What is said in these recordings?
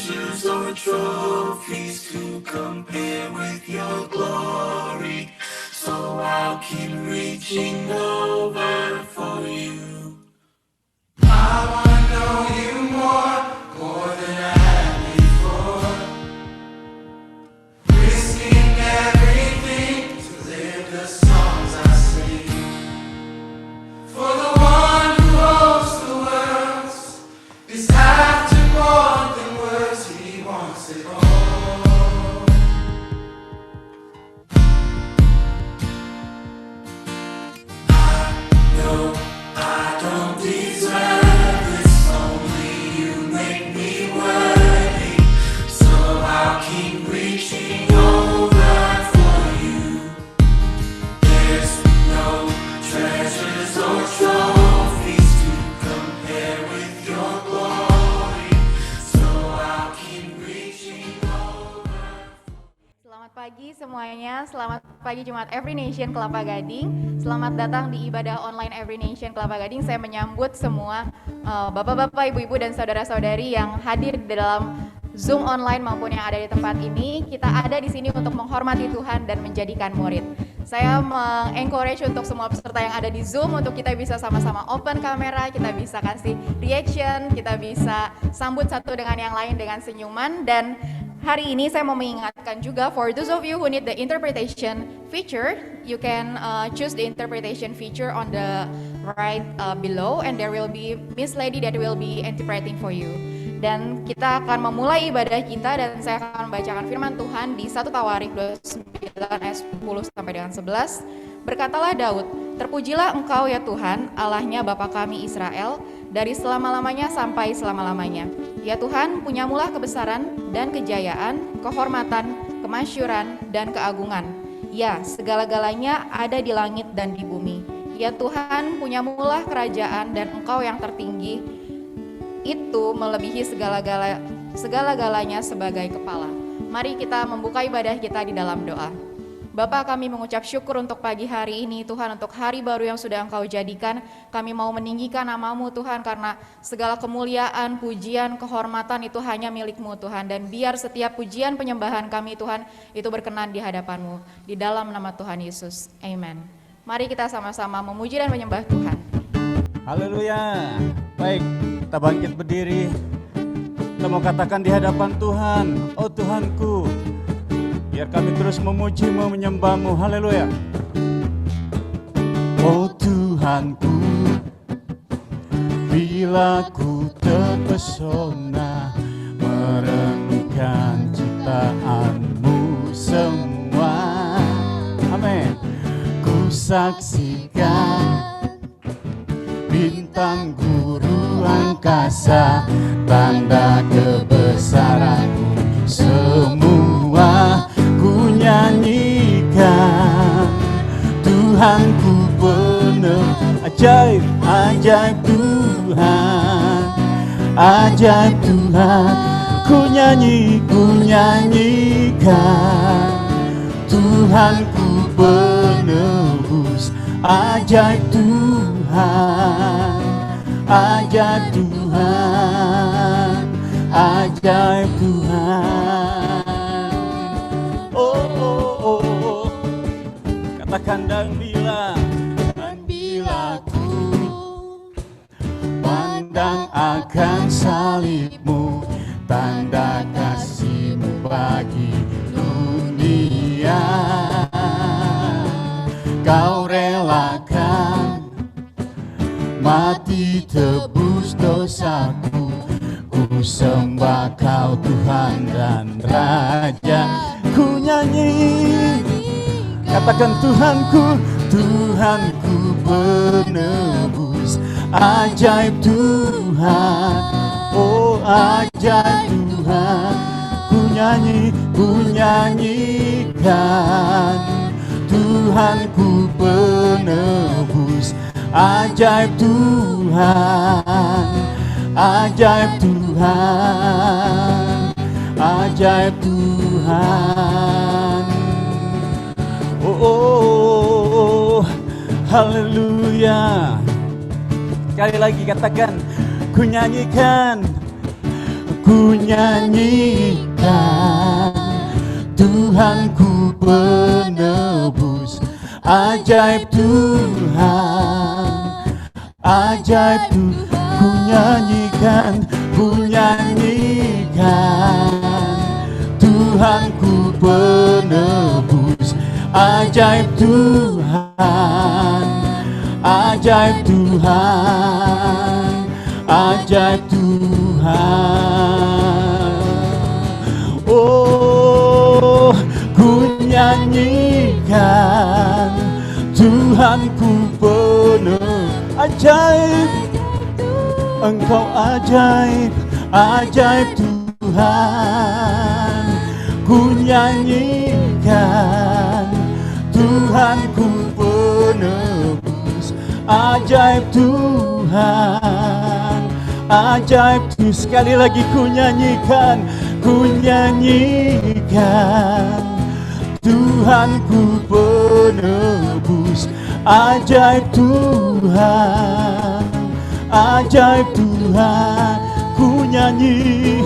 treasures or trophies to compare with your glory. So I'll keep reaching over for you. I wanna know you more than I have before. Risking everything to live the songs I sing. For the one who holds the world is after more than words, he wants it all. No, I don't deserve this, only you make me worthy. So I'll keep reaching over for you. There's no treasures or trophies to compare with your glory. So I'll keep reaching over. Selamat pagi semuanya, selamat pagi Jemaat Every Nation Kelapa Gading. Selamat datang di ibadah online Every Nation Kelapa Gading. Saya menyambut semua bapak-bapak, ibu-ibu dan saudara-saudari yang hadir di dalam Zoom online maupun yang ada di tempat ini. Kita ada di sini untuk menghormati Tuhan dan menjadikan murid. Saya mengencourage untuk semua peserta yang ada di Zoom untuk kita bisa sama-sama open kamera, kita bisa kasih reaction, kita bisa sambut satu dengan yang lain dengan senyuman. Dan hari ini saya mau mengingatkan juga, for those of you who need the interpretation feature, you can choose the interpretation feature on the right below, and there will be Miss Lady that will be interpreting for you. Dan kita akan memulai ibadah kita, dan saya akan membacakan firman Tuhan di 1 Tawarik 29 ayat 10 sampai dengan 11. Berkatalah Daud, terpujilah engkau ya Tuhan, Allahnya Bapa kami Israel, dari selama-lamanya sampai selama-lamanya. Ya Tuhan, punyamulah kebesaran dan kejayaan, kehormatan, kemasyuran, dan keagungan. Ya, segala-galanya ada di langit dan di bumi. Ya Tuhan, punyamulah kerajaan dan engkau yang tertinggi, itu melebihi segala-galanya sebagai kepala. Mari kita membuka ibadah kita di dalam doa. Bapa, kami mengucap syukur untuk pagi hari ini Tuhan, untuk hari baru yang sudah Engkau jadikan. Kami mau meninggikan nama-Mu Tuhan, karena segala kemuliaan, pujian, kehormatan itu hanya milik-Mu Tuhan. Dan biar setiap pujian penyembahan kami Tuhan itu berkenan di hadapan-Mu. Di dalam nama Tuhan Yesus, amen. Mari kita sama-sama memuji dan menyembah Tuhan. Haleluya. Baik, kita bangkit berdiri. Kita mau katakan di hadapan Tuhan, oh Tuhanku, biar kami terus memuji-Mu, menyembah-Mu. Haleluya. Oh Tuhanku, bila ku terpesona merenungkan ciptaan-Mu semua. Amin. Ku saksikan bintang guru angkasa, tanda kebesaran-Mu semua ku nyanyikan. Tuhanku benar ajaib, ajaib Tuhan, ajaib Tuhan. Ku nyanyikan. Tuhanku penebus, ajaib Tuhan, ajaib Tuhan, ajaib Tuhan. Oh, oh, oh, oh. Katakan dan bila ku pandang akan salib-Mu, tanda kasih-Mu bagi dunia. Kau relakan mati tebus dosaku, ku sembah Kau Tuhan dan Raja. Ku nyanyi, katakan Tuhanku, Tuhanku penebus, ajaib Tuhan, oh ajaib Tuhan. Ku nyanyikan, Tuhanku penebus, ajaib Tuhan, ajaib Tuhan, ajaib Tuhan. Oh, oh, oh, haleluya. Sekali lagi katakan, ku nyanyikan, ku nyanyikan Tuhanku penebus. Ajaib Tuhan, ajaib Tuhan, ku nyanyikan Tuhanku penebus. Ajaib Tuhan, ajaib Tuhan, ajaib Tuhan. Oh, ku nyanyikan Tuhanku penuh ajaib. Engkau ajaib, ajaib Tuhan. Ku nyanyikan Tuhanku penebus. Ajaib Tuhan, ajaib Tuhan. Sekali lagi ku nyanyikan Tuhanku penebus. Ajaib Tuhan, ajaib Tuhan, ku nyanyi.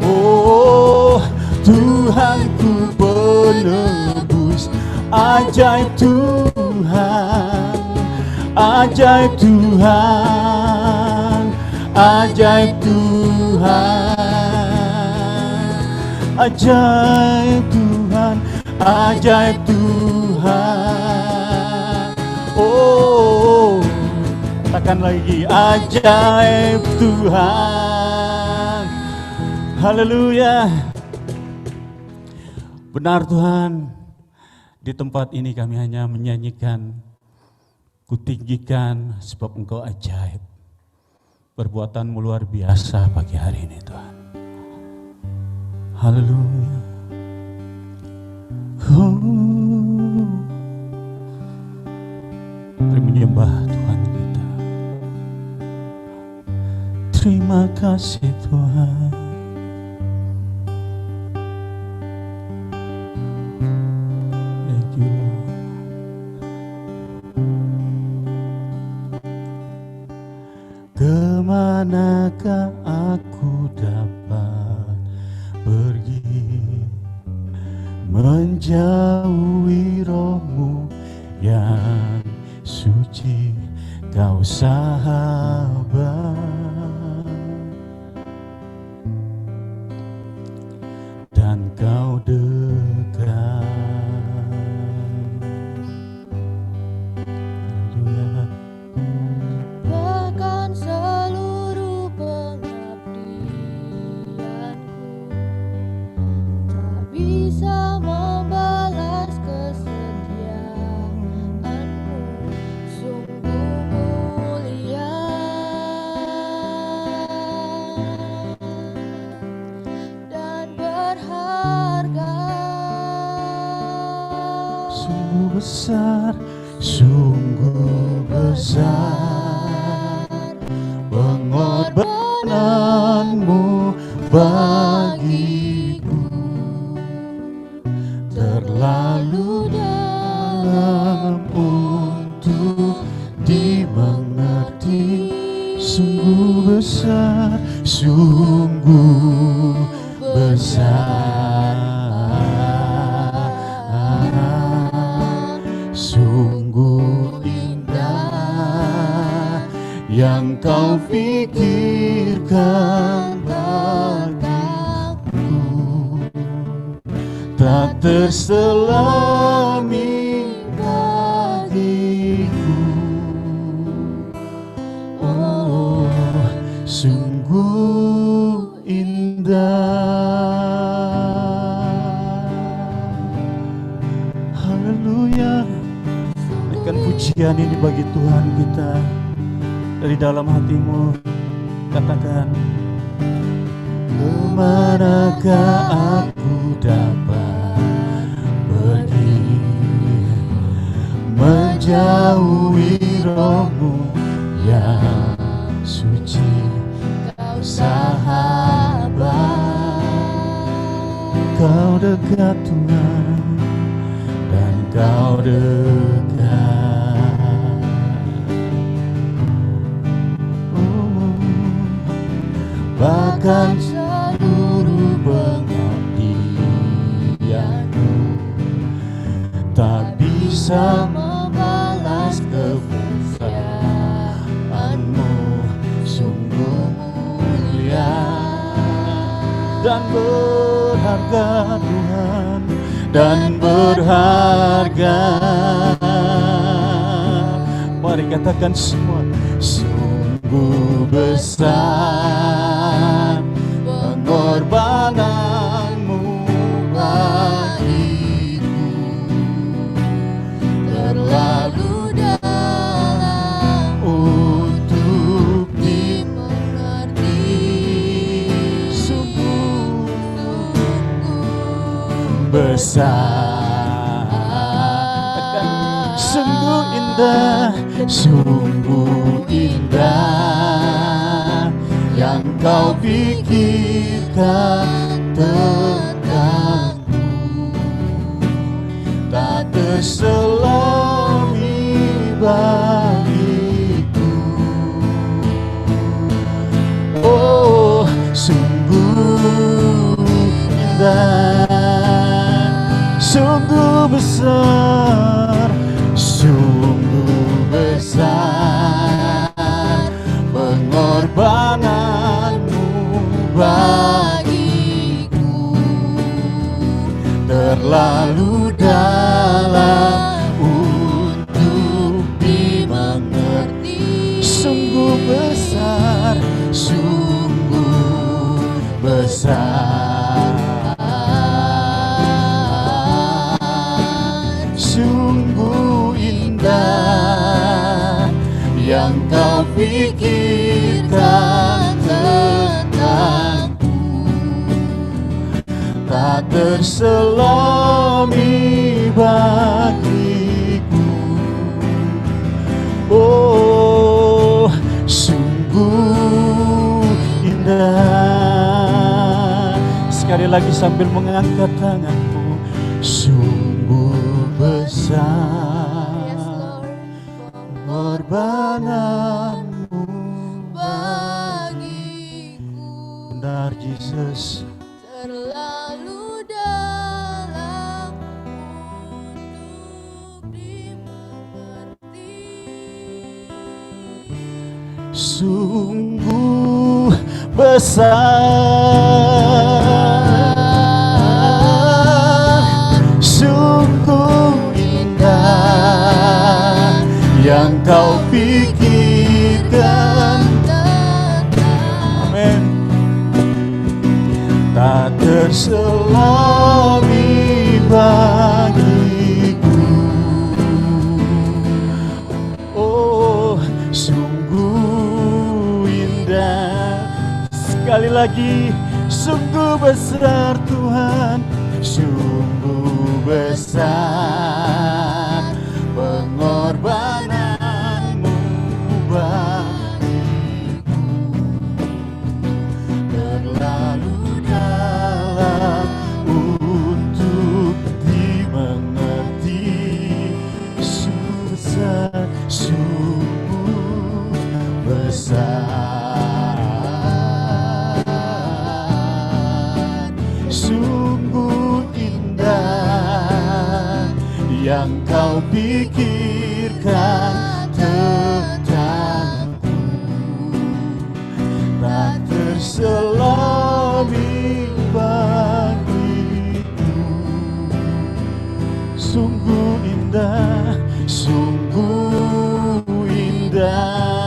Oh, Tuhanku penebus. Ajaib Tuhan, ajaib Tuhan, ajaib Tuhan, ajaib Tuhan, ajaib Tuhan. Oh, katakan lagi, ajaib Tuhan. Haleluya. Benar Tuhan, di tempat ini kami hanya menyanyikan, kutinggikan sebab Engkau ajaib. Perbuatanmu luar biasa pagi hari ini Tuhan. Haleluya. Mari menyembah Tuhan kita. Terima kasih Tuhan. Thank you Lord. Kemanakah aku dapat pergi menjauhi rohmu yang suci, Kau sahabat dan Kau dekat. Haleluya. Bahkan seluruh pengabdianku tak bisa membalas kesetiaanmu. Sungguh mulia dan berharga. Sungguh besar, sungguh besar pengorbananmu bagiku, terlalu dalam untuk dimengerti. Sungguh besar, sungguh besar, sungguh indah yang Kau pikirkan bagiku, tak terselami bagiku. Oh, sungguh indah. Haleluya. Naikkan pujian ini bagi Tuhan kita. Dari dalam hatimu katakan, kemanakah aku dapat pergi menjauhi rohmu yang suci, Kau sahabat, Kau dekat Tuhan dan Kau dekat. Bahkan menyerahkan seluruh pengabdianmu, tak bisa membalas kemuliaanmu. Sungguh mulia dan berharga Tuhan, dan berharga. Mari katakan semua, sungguh besar pengorbananmu bagiku, terlalu dalam untuk dimengerti. Sungguh besar, sungguh indah, sungguh indah yang kau pikirkan tentangku, tak terselami bagiku. Oh, sungguh indah, sungguh besar, sungguh besar pengorbananmu bagiku, terlalu dalam untuk dimengerti. Sungguh besar, sungguh besar, sungguh indah yang kau pikirkan tentangku, tak terselami bagiku. Oh, sungguh indah. Sekali lagi sambil mengangkat tanganmu, sungguh besar pengorbananmu bagiku, benar Yesus, terlalu dalam untuk dimengerti. sungguh besar, sungguh indah yang kau pikirkan. Amin. Tak terselami bagiku. Oh, sungguh indah. Sekali lagi, sungguh besar Tuhan, sungguh besar pengorbananmu bagiku, terlalu dalam untuk dimengerti. Sungguh besar, sungguh besar, sungguh indah yang kau pikirkan tentangku, tak terselami bagiku. Sungguh indah, sungguh indah.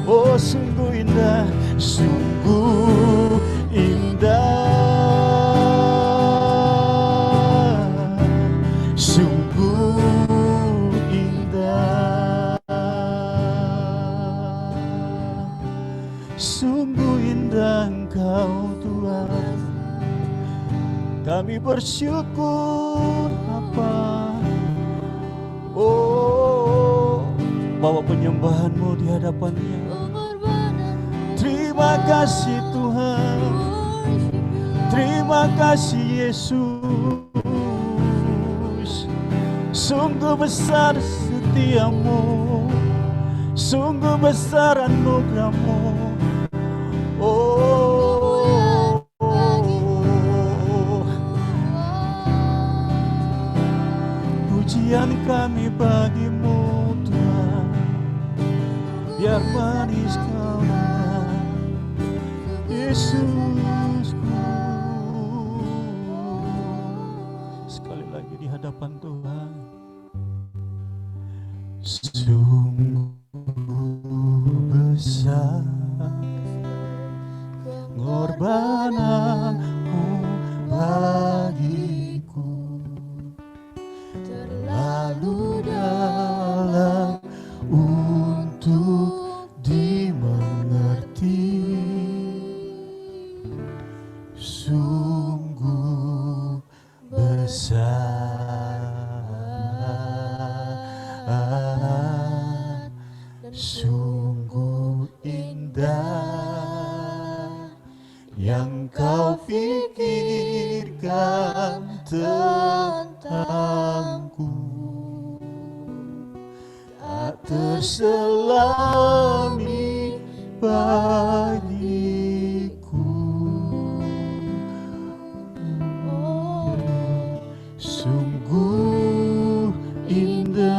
Oh, sungguh indah, sungguh indah, sungguh indah, sungguh indah Engkau Tuhan. Kami bersyukur apa, oh, bawa penyembahanmu di hadapannya. Terima kasih Tuhan, terima kasih Yesus. Sungguh besar setiamu, sungguh besar anugerahmu. bagimu Tuhan, biar manis kau dengar Yesusku. Sekali lagi di hadapan Tuhan, sungguh besar pengorbananmu bagiku, terlalu dalam untuk dimengerti. Sungguh besar, sungguh indah yang kau pikirkan tentangku, tak terselami bagiku. Sungguh indah,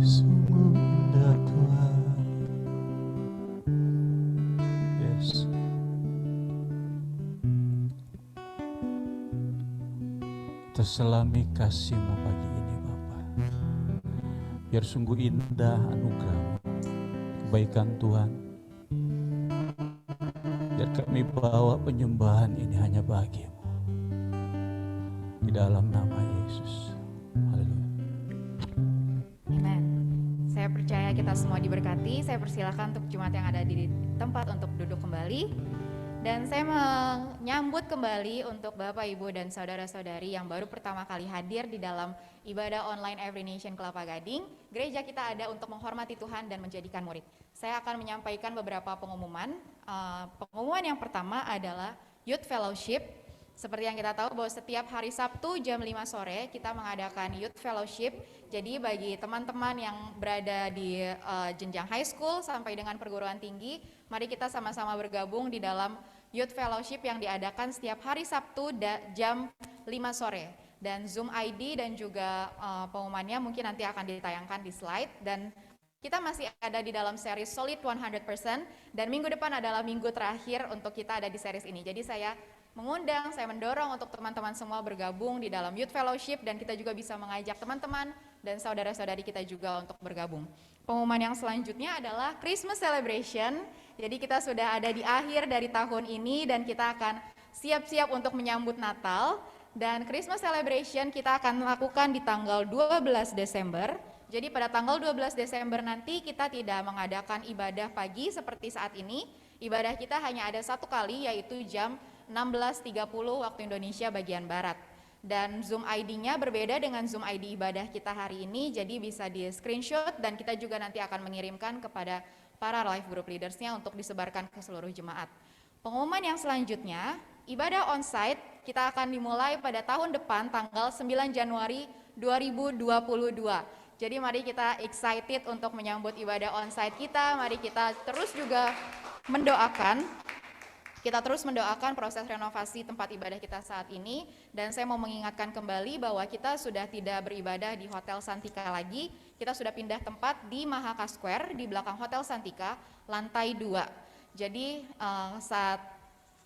sungguh indah Tuhan. Yes. Terselami kasih-Mu pagi ini Bapa. Biar sungguh indah anugerah-Mu, kebaikan Tuhan. Biar kami bawa penyembahan ini hanya bagi-Mu. Di dalam nama Yesus. Haleluya. Amen. Saya percaya kita semua diberkati. Saya persilakan untuk jemaat yang ada di tempat untuk duduk kembali. Dan saya menyambut kembali untuk Bapak, Ibu, dan saudara-saudari yang baru pertama kali hadir di dalam ibadah online Every Nation Kelapa Gading. Gereja kita ada untuk menghormati Tuhan dan menjadikan murid. Saya akan menyampaikan beberapa pengumuman. Pengumuman yang pertama adalah Youth Fellowship. Seperti yang kita tahu bahwa setiap hari Sabtu jam 5 sore kita mengadakan Youth Fellowship. Jadi bagi teman-teman yang berada di jenjang high school sampai dengan perguruan tinggi, mari kita sama-sama bergabung di dalam Youth Fellowship yang diadakan setiap hari Sabtu jam 5 sore. Dan Zoom ID dan juga pengumumannya mungkin nanti akan ditayangkan di slide. Dan kita masih ada di dalam series Solid 100%, dan minggu depan adalah minggu terakhir untuk kita ada di series ini. Jadi saya mengundang, saya mendorong untuk teman-teman semua bergabung di dalam Youth Fellowship, dan kita juga bisa mengajak teman-teman dan saudara-saudari kita juga untuk bergabung. Pengumuman yang selanjutnya adalah Christmas Celebration. Jadi kita sudah ada di akhir dari tahun ini dan kita akan siap-siap untuk menyambut Natal. Dan Christmas Celebration kita akan lakukan di tanggal 12 Desember. Jadi pada tanggal 12 Desember nanti kita tidak mengadakan ibadah pagi seperti saat ini. Ibadah kita hanya ada satu kali, yaitu jam 16.30 waktu Indonesia bagian Barat. Dan Zoom ID-nya berbeda dengan Zoom ID ibadah kita hari ini, jadi bisa di screenshot dan kita juga nanti akan mengirimkan kepada para life group leaders-nya untuk disebarkan ke seluruh jemaat. Pengumuman yang selanjutnya, ibadah onsite kita akan dimulai pada tahun depan tanggal 9 Januari 2022. Jadi mari kita excited untuk menyambut ibadah onsite kita, mari kita terus juga mendoakan. Kita terus mendoakan proses renovasi tempat ibadah kita saat ini, dan saya mau mengingatkan kembali bahwa kita sudah tidak beribadah di Hotel Santika lagi, kita sudah pindah tempat di Mahaka Square di belakang Hotel Santika, lantai 2. Jadi saat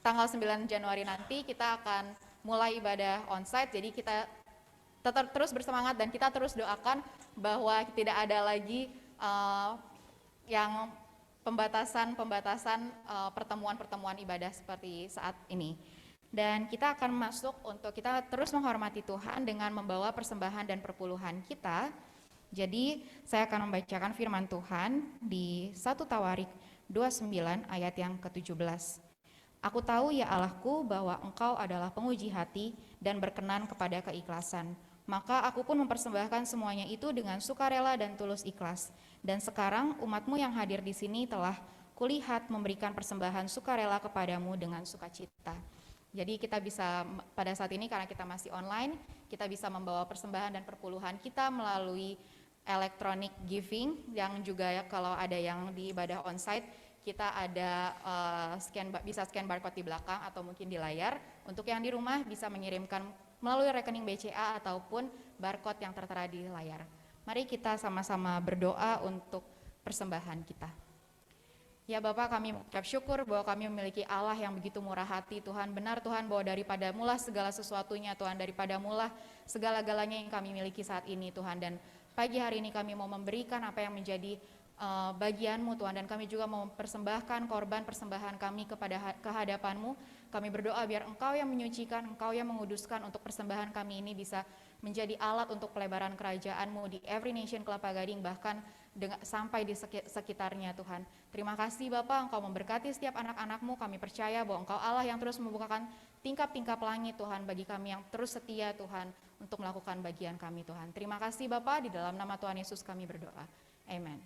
tanggal 9 Januari nanti kita akan mulai ibadah onsite, jadi kita tetap terus bersemangat dan kita terus doakan bahwa tidak ada lagi yang pembatasan pertemuan-pertemuan ibadah seperti saat ini. Dan kita akan masuk untuk kita terus menghormati Tuhan dengan membawa persembahan dan perpuluhan kita. Jadi saya akan membacakan firman Tuhan di 1 Tawarik 29 ayat yang ke-17. Aku tahu ya Allahku bahwa Engkau adalah penguji hati dan berkenan kepada keikhlasan. Maka aku pun mempersembahkan semuanya itu dengan sukarela dan tulus ikhlas. Dan sekarang umatmu yang hadir di sini telah kulihat memberikan persembahan sukarela kepadamu dengan sukacita. Jadi kita bisa pada saat ini karena kita masih online, kita bisa membawa persembahan dan perpuluhan kita melalui electronic giving, yang juga ya, kalau ada yang di ibadah onsite kita ada bisa scan barcode di belakang atau mungkin di layar. Untuk yang di rumah bisa mengirimkan melalui rekening BCA ataupun barcode yang tertera di layar. Mari kita sama-sama berdoa untuk persembahan kita. Ya Bapak, kami mengucap syukur bahwa kami memiliki Allah yang begitu murah hati. Tuhan, benar Tuhan, bahwa daripada mula segala sesuatunya Tuhan, daripada mula segala-galanya yang kami miliki saat ini Tuhan. Dan pagi hari ini kami mau memberikan apa yang menjadi bagian-Mu Tuhan, dan kami juga mau mempersembahkan korban persembahan kami kepada kehadapan-Mu. Kami berdoa biar Engkau yang menyucikan, Engkau yang menguduskan untuk persembahan kami ini bisa menjadi alat untuk pelebaran kerajaan-Mu di Every Nation Kelapa Gading, bahkan sampai di sekitarnya Tuhan. Terima kasih Bapak, Engkau memberkati setiap anak-anak-Mu. Kami percaya bahwa Engkau Allah yang terus membukakan tingkap-tingkap langit Tuhan bagi kami yang terus setia Tuhan untuk melakukan bagian kami Tuhan. Terima kasih Bapak, di dalam nama Tuhan Yesus kami berdoa. Amen.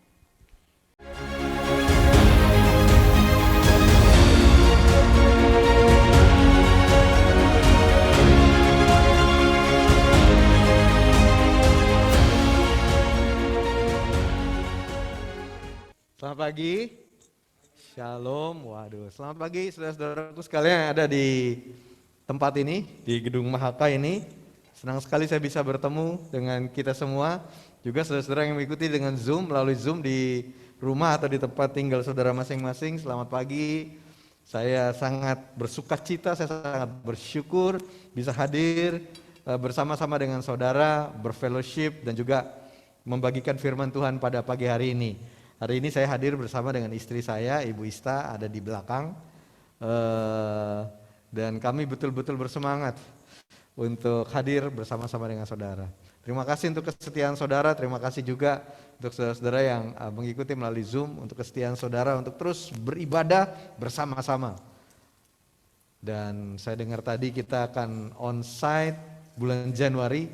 Selamat pagi, Shalom. Waduh, selamat pagi saudara-saudaraku sekalian yang ada di tempat ini, di Gedung Mahaka ini. Senang sekali saya bisa bertemu dengan kita semua. Juga saudara-saudara yang mengikuti dengan Zoom, melalui Zoom di rumah atau di tempat tinggal saudara masing-masing. Selamat pagi. Saya sangat bersuka cita, saya sangat bersyukur bisa hadir bersama-sama dengan saudara, berfellowship dan juga membagikan firman Tuhan pada pagi hari ini. Hari ini saya hadir bersama dengan istri saya, Ibu Ista, ada di belakang. Dan kami betul-betul bersemangat untuk hadir bersama-sama dengan saudara. Terima kasih untuk kesetiaan saudara, terima kasih juga untuk saudara-saudara yang mengikuti melalui Zoom, untuk kesetiaan saudara untuk terus beribadah bersama-sama. Dan saya dengar tadi kita akan on-site bulan Januari,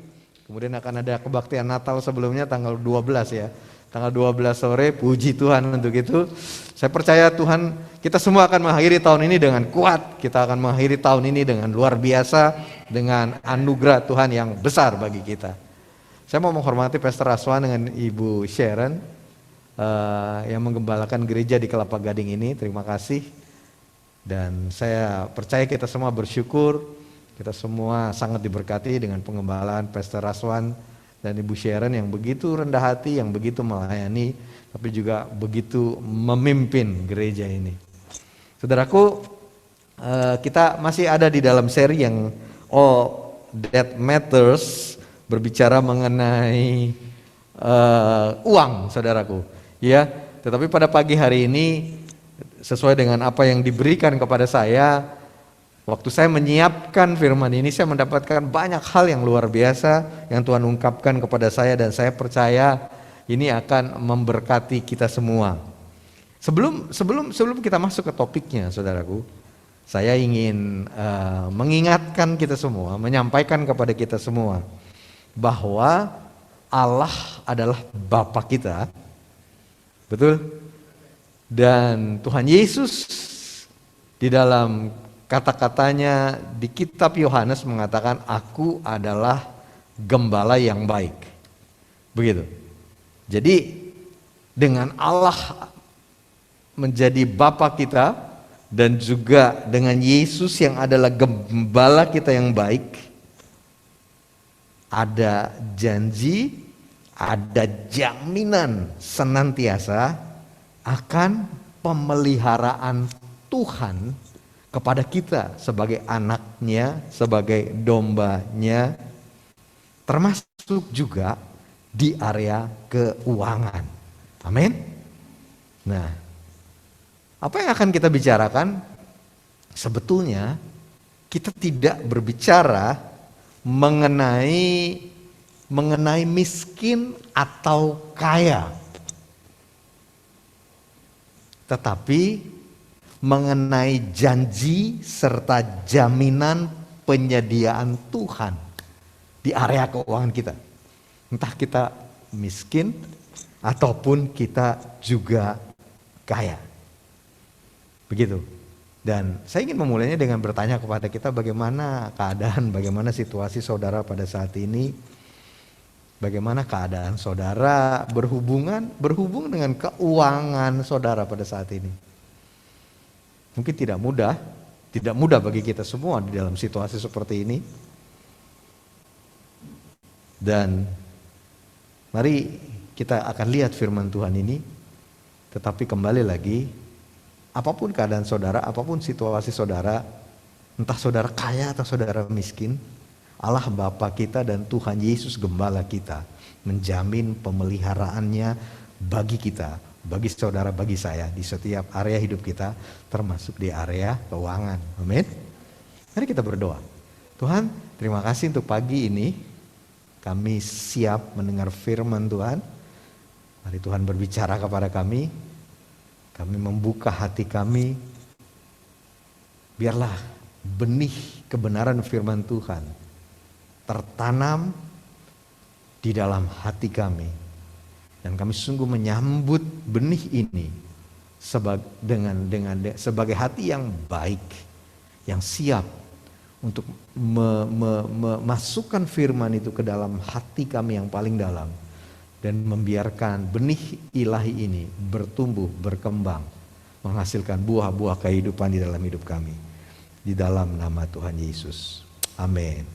kemudian akan ada kebaktian Natal sebelumnya tanggal 12 ya. Tanggal 12 sore, puji Tuhan untuk itu. Saya percaya Tuhan, kita semua akan mengakhiri tahun ini dengan kuat. Kita akan mengakhiri tahun ini dengan luar biasa, dengan anugerah Tuhan yang besar bagi kita. Saya mau menghormati Pastor Aswan dengan Ibu Sharon yang menggembalakan gereja di Kelapa Gading ini. Terima kasih. Dan saya percaya kita semua bersyukur, kita semua sangat diberkati dengan pengembalaan Pastor Aswan dan Ibu Sharon yang begitu rendah hati, yang begitu melayani, tapi juga begitu memimpin gereja ini. Saudaraku, kita masih ada di dalam seri yang All That Matters, berbicara mengenai uang, saudaraku. Ya, tetapi pada pagi hari ini, sesuai dengan apa yang diberikan kepada saya, waktu saya menyiapkan firman ini, saya mendapatkan banyak hal yang luar biasa yang Tuhan ungkapkan kepada saya, dan saya percaya ini akan memberkati kita semua. Sebelum kita masuk ke topiknya, saudaraku, saya ingin mengingatkan kita semua, menyampaikan kepada kita semua bahwa Allah adalah Bapa kita, betul? Dan Tuhan Yesus di dalam kata-katanya di kitab Yohanes mengatakan, aku adalah gembala yang baik. Begitu. Jadi dengan Allah menjadi Bapa kita dan juga dengan Yesus yang adalah gembala kita yang baik, ada janji, ada jaminan senantiasa akan pemeliharaan Tuhan kepada kita sebagai anaknya, sebagai dombanya, termasuk juga di area keuangan. Amin. Nah, apa yang akan kita bicarakan? Sebetulnya kita tidak berbicara mengenai miskin atau kaya, tetapi mengenai janji serta jaminan penyediaan Tuhan di area keuangan kita. Entah kita miskin ataupun kita juga kaya. Begitu. Dan saya ingin memulainya dengan bertanya kepada kita, bagaimana keadaan, bagaimana situasi saudara pada saat ini? Bagaimana keadaan saudara berhubung dengan keuangan saudara pada saat ini? Mungkin tidak mudah bagi kita semua di dalam situasi seperti ini. Dan mari kita akan lihat firman Tuhan ini. Tetapi kembali lagi, apapun keadaan saudara, apapun situasi saudara, entah saudara kaya atau saudara miskin, Allah Bapa kita dan Tuhan Yesus Gembala kita menjamin pemeliharaannya bagi kita, bagi saudara, bagi saya di setiap area hidup kita, termasuk di area keuangan. Amin. Mari kita berdoa. Tuhan, terima kasih untuk pagi ini. Kami siap mendengar firman Tuhan. Mari Tuhan berbicara kepada kami. Kami membuka hati kami. Biarlah benih kebenaran firman Tuhan tertanam di dalam hati kami. Dan kami sungguh menyambut benih ini sebagai hati yang baik, yang siap untuk memasukkan firman itu ke dalam hati kami yang paling dalam. Dan membiarkan benih ilahi ini bertumbuh, berkembang, menghasilkan buah-buah kehidupan di dalam hidup kami. Di dalam nama Tuhan Yesus. Amin.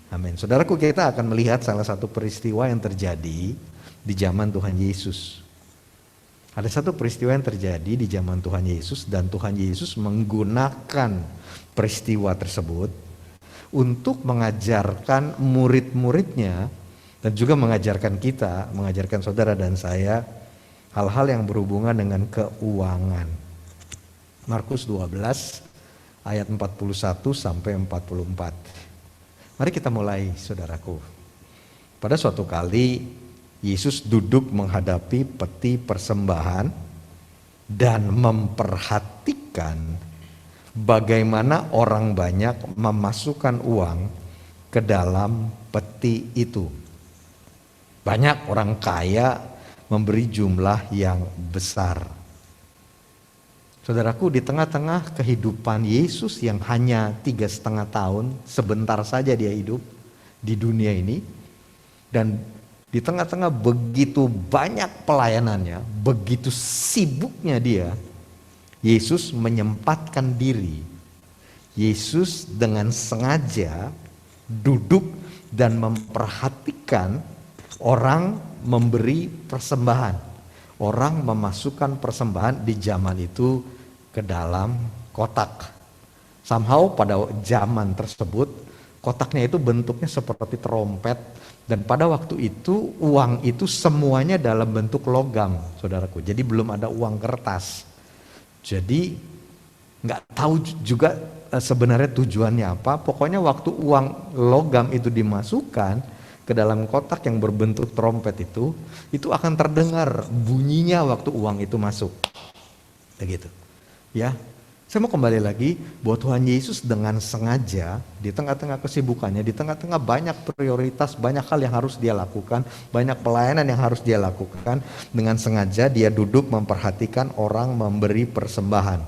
Amin. Saudaraku, kita akan melihat salah satu peristiwa yang terjadi di zaman Tuhan Yesus. Ada satu peristiwa yang terjadi di zaman Tuhan Yesus dan Tuhan Yesus menggunakan peristiwa tersebut untuk mengajarkan murid-muridnya dan juga mengajarkan kita, mengajarkan saudara dan saya hal-hal yang berhubungan dengan keuangan. Markus 12 ayat 41 sampai 44. Mari kita mulai, saudaraku. Pada suatu kali Yesus duduk menghadapi peti persembahan dan memperhatikan bagaimana orang banyak memasukkan uang ke dalam peti itu. Banyak orang kaya memberi jumlah yang besar. Saudaraku, di tengah-tengah kehidupan Yesus yang hanya 3,5 tahun, sebentar saja dia hidup di dunia ini, dan di tengah-tengah begitu banyak pelayanannya, begitu sibuknya dia, Yesus menyempatkan diri. Yesus dengan sengaja duduk dan memperhatikan orang memberi persembahan. Orang memasukkan persembahan di zaman itu ke dalam kotak. Somehow pada zaman tersebut kotaknya itu bentuknya seperti trompet, dan pada waktu itu uang itu semuanya dalam bentuk logam, saudaraku. Jadi belum ada uang kertas. Jadi nggak tahu juga sebenarnya tujuannya apa. Pokoknya waktu uang logam itu dimasukkan ke dalam kotak yang berbentuk trompet itu akan terdengar bunyinya waktu uang itu masuk. Begitu. Ya, saya mau kembali lagi bahwa Tuhan Yesus dengan sengaja di tengah-tengah kesibukannya, di tengah-tengah banyak prioritas, banyak hal yang harus dia lakukan, banyak pelayanan yang harus dia lakukan, dengan sengaja dia duduk memperhatikan orang memberi persembahan.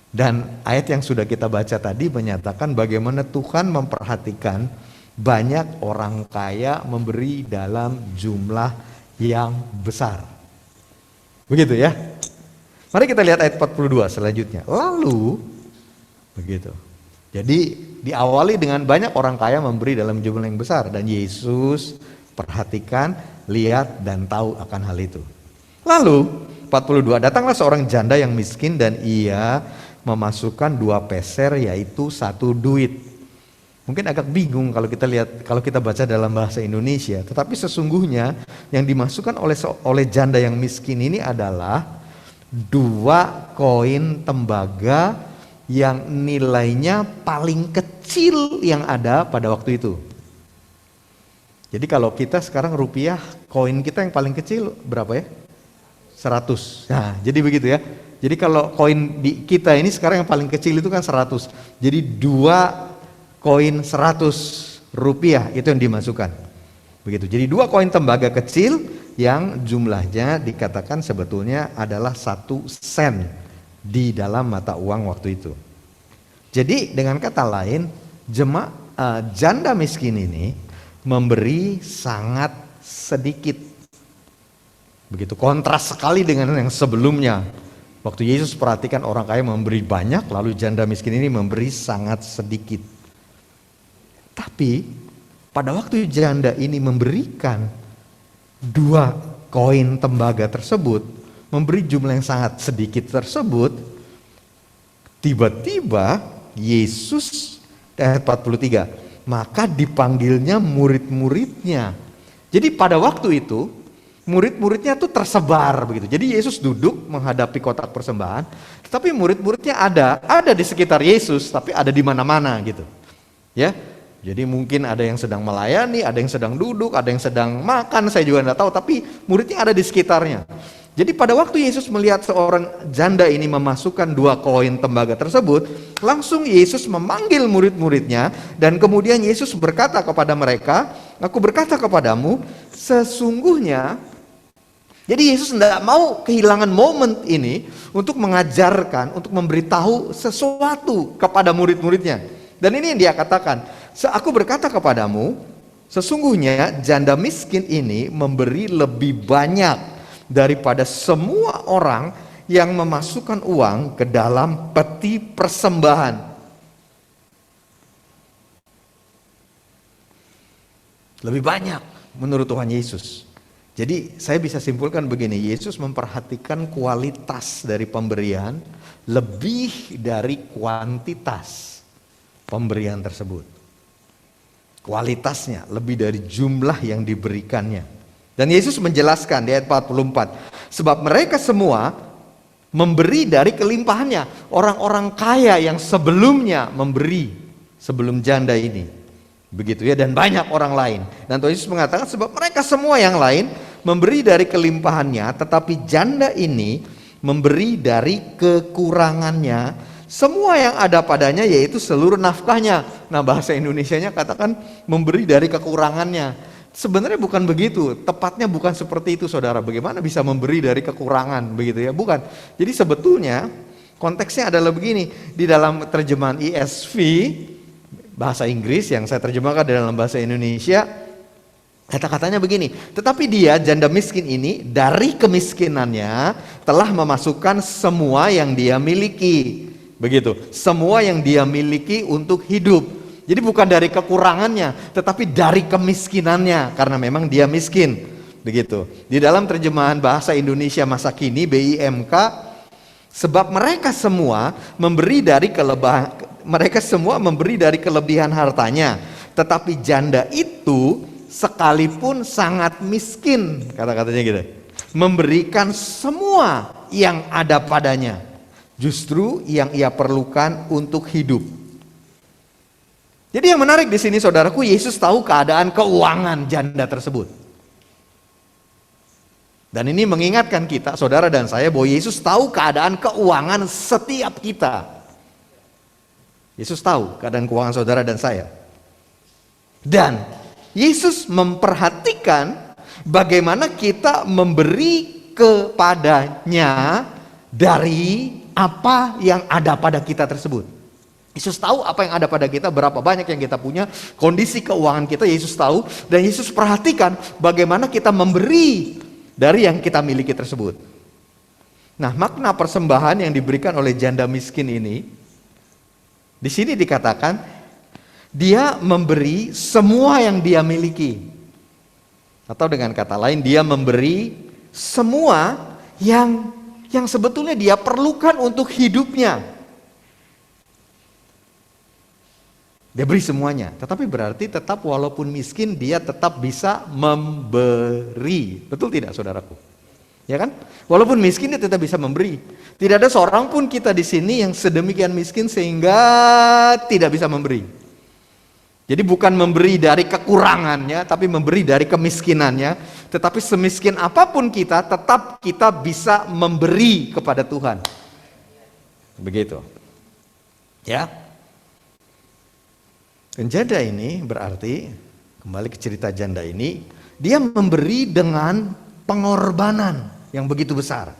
Dan ayat yang sudah kita baca tadi menyatakan bagaimana Tuhan memperhatikan banyak orang kaya memberi dalam jumlah yang besar. Begitu ya. Mari kita lihat ayat 42 selanjutnya. Lalu, begitu. Jadi diawali dengan banyak orang kaya memberi dalam jumlah yang besar. Dan Yesus perhatikan, lihat dan tahu akan hal itu. Lalu 42, datanglah seorang janda yang miskin dan ia memasukkan 2 peser, yaitu 1 duit. Mungkin agak bingung kalau kita lihat, kalau kita baca dalam bahasa Indonesia. Tetapi sesungguhnya yang dimasukkan oleh janda yang miskin ini adalah 2 koin tembaga yang nilainya paling kecil yang ada pada waktu itu. Jadi kalau kita sekarang rupiah, koin kita yang paling kecil berapa ya? 100. Nah, jadi begitu ya. Jadi kalau koin di kita ini sekarang yang paling kecil itu kan 100. Jadi 2 koin 100 rupiah itu yang dimasukkan. Begitu. Jadi 2 koin tembaga kecil yang jumlahnya dikatakan sebetulnya adalah 1 sen di dalam mata uang waktu itu. Jadi dengan kata lain, janda miskin ini memberi sangat sedikit. Begitu, kontras sekali dengan yang sebelumnya. Waktu Yesus perhatikan orang kaya memberi banyak, lalu janda miskin ini memberi sangat sedikit. Tapi pada waktu janda ini memberikan 2 koin tembaga tersebut, memberi jumlah yang sangat sedikit tersebut, tiba-tiba Yesus, ayat 43, maka dipanggilnya murid-muridnya. Jadi pada waktu itu murid-muridnya tuh tersebar begitu. Jadi Yesus duduk menghadapi kotak persembahan, tetapi murid-muridnya ada di sekitar Yesus, tapi ada di mana-mana gitu. Ya. Jadi mungkin ada yang sedang melayani, ada yang sedang duduk, ada yang sedang makan, saya juga enggak tahu, tapi muridnya ada di sekitarnya. Jadi pada waktu Yesus melihat seorang janda ini memasukkan 2 koin tembaga tersebut, langsung Yesus memanggil murid-muridnya, dan kemudian Yesus berkata kepada mereka, "Aku berkata kepadamu, sesungguhnya..." Jadi Yesus tidak mau kehilangan momen ini untuk mengajarkan, untuk memberitahu sesuatu kepada murid-muridnya. Dan ini yang dia katakan, "Aku berkata kepadamu, sesungguhnya janda miskin ini memberi lebih banyak daripada semua orang yang memasukkan uang ke dalam peti persembahan." Lebih banyak menurut Tuhan Yesus. Jadi saya bisa simpulkan begini, Yesus memperhatikan kualitas dari pemberian lebih dari kuantitas pemberian tersebut. Kualitasnya lebih dari jumlah yang diberikannya. Dan Yesus menjelaskan di ayat 44, sebab mereka semua memberi dari kelimpahannya. Orang-orang kaya yang sebelumnya memberi sebelum janda ini. Begitu ya, dan banyak orang lain. Dan Tuhan Yesus mengatakan sebab mereka semua yang lain memberi dari kelimpahannya, tetapi janda ini memberi dari kekurangannya semua yang ada padanya, yaitu seluruh nafkahnya. Nah, bahasa Indonesianya katakan memberi dari kekurangannya. Sebenarnya bukan begitu, tepatnya bukan seperti itu saudara. Bagaimana bisa memberi dari kekurangan begitu ya? Bukan. Jadi sebetulnya konteksnya adalah begini, di dalam terjemahan ESV bahasa Inggris yang saya terjemahkan dalam bahasa Indonesia, kata-katanya begini, tetapi dia janda miskin ini dari kemiskinannya telah memasukkan semua yang dia miliki. Begitu, semua yang dia miliki untuk hidup. Jadi bukan dari kekurangannya, tetapi dari kemiskinannya, karena memang dia miskin. Begitu. Di dalam terjemahan bahasa Indonesia masa kini BIMK, sebab mereka semua memberi dari kelebihan hartanya, tetapi janda itu sekalipun sangat miskin, kata-katanya gitu, memberikan semua yang ada padanya, justru yang ia perlukan untuk hidup. Jadi yang menarik di sini saudaraku, Yesus tahu keadaan keuangan janda tersebut. Dan ini mengingatkan kita, saudara dan saya, bahwa Yesus tahu keadaan keuangan setiap kita. Yesus tahu keadaan keuangan saudara dan saya. Dan Yesus memperhatikan bagaimana kita memberi kepadanya dari apa yang ada pada kita tersebut. Yesus tahu apa yang ada pada kita, berapa banyak yang kita punya, kondisi keuangan kita Yesus tahu, dan Yesus perhatikan bagaimana kita memberi dari yang kita miliki tersebut. Nah, makna persembahan yang diberikan oleh janda miskin ini, di sini dikatakan dia memberi semua yang dia miliki. Atau dengan kata lain, dia memberi semua yang sebetulnya dia perlukan untuk hidupnya. Dia beri semuanya, tetapi berarti tetap walaupun miskin dia tetap bisa memberi. Betul tidak saudaraku? Ya kan? Walaupun miskin dia tetap bisa memberi. Tidak ada seorang pun kita di sini yang sedemikian miskin sehingga tidak bisa memberi. Jadi bukan memberi dari kekurangannya, tapi memberi dari kemiskinannya. Tetapi semiskin apapun kita, tetap kita bisa memberi kepada Tuhan. Begitu. Ya. Dan janda ini berarti, kembali ke cerita janda ini, dia memberi dengan pengorbanan yang begitu besar.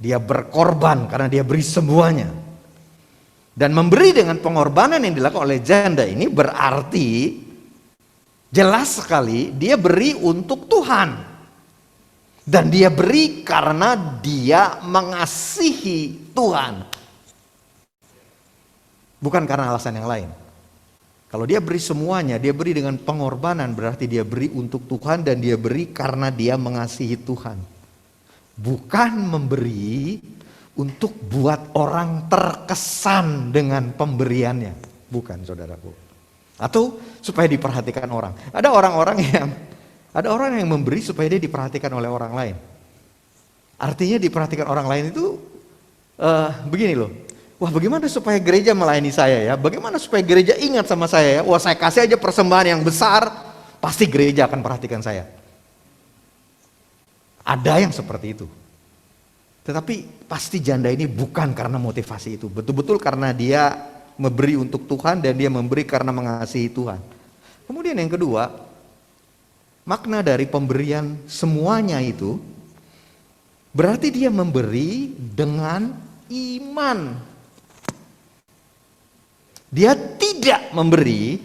Dia berkorban karena dia beri semuanya. Dan memberi dengan pengorbanan yang dilakukan oleh janda ini berarti jelas sekali dia beri untuk Tuhan. Dan dia beri karena dia mengasihi Tuhan. Bukan karena alasan yang lain. Kalau dia beri semuanya, dia beri dengan pengorbanan, berarti dia beri untuk Tuhan dan dia beri karena dia mengasihi Tuhan. Bukan memberi untuk buat orang terkesan dengan pemberiannya. Bukan, saudaraku. Atau supaya diperhatikan orang. Ada orang yang memberi supaya dia diperhatikan oleh orang lain. Artinya diperhatikan orang lain itu begini loh. Wah, bagaimana supaya gereja melayani saya ya? Bagaimana supaya gereja ingat sama saya ya? Wah, saya kasih aja persembahan yang besar, pasti gereja akan perhatikan saya. Ada yang seperti itu. Tetapi pasti janda ini bukan karena motivasi itu. Betul-betul karena dia memberi untuk Tuhan dan dia memberi karena mengasihi Tuhan. Kemudian yang kedua, makna dari pemberian semuanya itu berarti dia memberi dengan iman. Dia tidak memberi